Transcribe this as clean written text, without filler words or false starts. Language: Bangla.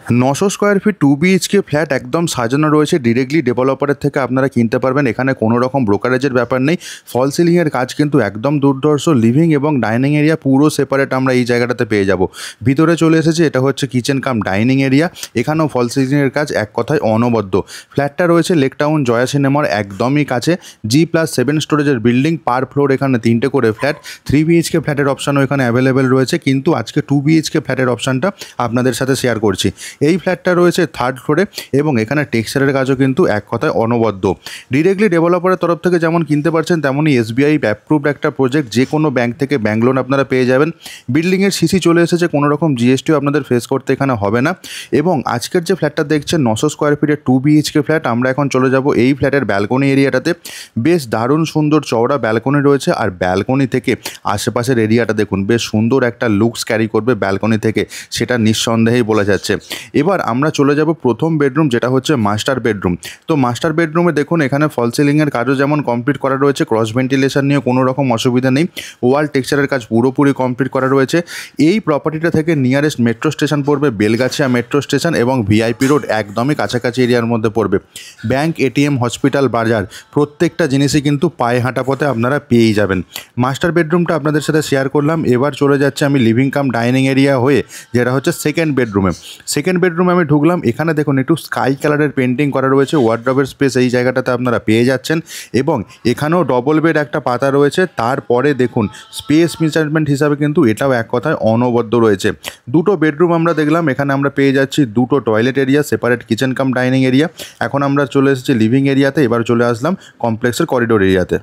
900 স্কোয়ার ফিট 2 বিএইচকে ফ্ল্যাট একদম সাজানো রয়েছে। ডিরেক্টলি ডেভেলপারের থেকে আপনারা কিনতে পারবেন। এখানে কোনো রকম ব্রোকারেজের ব্যাপার নেই। ফল সিলিংয়ের কাজ কিন্তু একদম দুর্ধর্ষ। লিভিং এবং ডাইনিং এরিয়া পুরো সেপারেট আমরা এই জায়গাটাতে পেয়ে যাব। ভিতরে চলে এসেছে, এটা হচ্ছে কিচেন কাম ডাইনিং এরিয়া। এখানেও ফল সিলিংয়ের কাজ এক কথায় অনবদ্য। ফ্ল্যাটটা রয়েছে লেক টাউন জয়া সিনেমার একদমই কাছে। G+7 স্টোরেজের বিল্ডিং, পার ফ্লোর এখানে 3টে করে ফ্ল্যাট। 3 বিএইচকে ফ্ল্যাটের অপশানও এখানে অ্যাভেলেবেল রয়েছে, কিন্তু আজকে 2 বিএইচকে ফ্ল্যাটের অপশানটা আপনাদের সাথে শেয়ার করছি। এই ফ্ল্যাটটা রয়েছে 3rd ফ্লোরে এবং এখানে টেক্সচারের কাজও কিন্তু এক কথায় অনবদ্য। ডিরেক্টলি ডেভেলপারের তরফ থেকে যেমন কিনতে পারছেন, তেমনই SBI অ্যাপ্রুভড একটা প্রজেক্ট। যে কোনো ব্যাংক থেকে ব্যাংক লোন আপনারা পেয়ে যাবেন। বিল্ডিংয়ের সিসি চলে এসেছে, কোনো রকম জিএসটিও আপনাদের ফেস করতে এখানে হবে না। এবং আজকের যে ফ্ল্যাটটা দেখছেন 900 স্কোয়ার ফিটের 2 বিএইচকে ফ্ল্যাট, আমরা এখন চলে যাব এই ফ্ল্যাটের ব্যালকনি এরিয়াটাতে। বেশ দারুণ সুন্দর চওড়া ব্যালকনি রয়েছে, আর ব্যালকনি থেকে আশেপাশের এরিয়াটা দেখুন, বেশ সুন্দর একটা লুকস ক্যারি করবে ব্যালকনি থেকে, সেটা নিঃসন্দেহেই বলা যাচ্ছে। এবার আমরা চলে যাব প্রথম বেডরুম, যেটা হচ্ছে মাস্টার বেডরুম। তো মাস্টার বেডরুমে দেখুন, এখানে ফল সিলিংয়ের কাজও যেমন কমপ্লিট করা রয়েছে, ক্রস ভেন্টিলেশন নিয়ে কোনো রকম অসুবিধা নেই। ওয়াল টেক্সচারের কাজ পুরোপুরি কমপ্লিট করা রয়েছে। এই প্রপার্টিটা থেকে নিয়ারেস্ট মেট্রো স্টেশন পড়বে বেলগাছিয়া মেট্রো স্টেশন, এবং ভিআইপি রোড একদমই কাছাকাছি এরিয়ার মধ্যে পড়বে। ব্যাংক, এটিএম, হসপিটাল, বাজার প্রত্যেকটা জিনিসই কিন্তু পায়ে হাঁটা পথে আপনারা পেয়েই যাবেন। মাস্টার বেডরুমটা আপনাদের সাথে শেয়ার করলাম। এবার চলে যাচ্ছে আমি লিভিং কাম ডাইনিং এরিয়া হয়ে, যেটা হচ্ছে সেকেন্ড বেডরুমে। সেকেন্ড বেডরুমে আমি ঢুকলাম। এখানে দেখুন একটু স্কাই কালারের পেন্টিং করা রয়েছে। ওয়ার্ডরোবের স্পেস এই জায়গাটাতে আপনারা পেয়ে যাচ্ছেন, এবং এখানেও ডবল বেড একটা পাতা রয়েছে। তারপরে দেখুন স্পেস মেজারমেন্ট হিসাবে কিন্তু এটাও এক কথায় অনবদ্য রয়েছে। দুটো বেডরুম আমরা দেখলাম, এখানে আমরা পেয়ে যাচ্ছি দুটো toilet area, separate kitchen cum dining area. এখন আমরা চলে এসেছি লিভিং এরিয়াতে। এবার চলে আসলাম কমপ্লেক্সের করিডোর এরিয়াতে।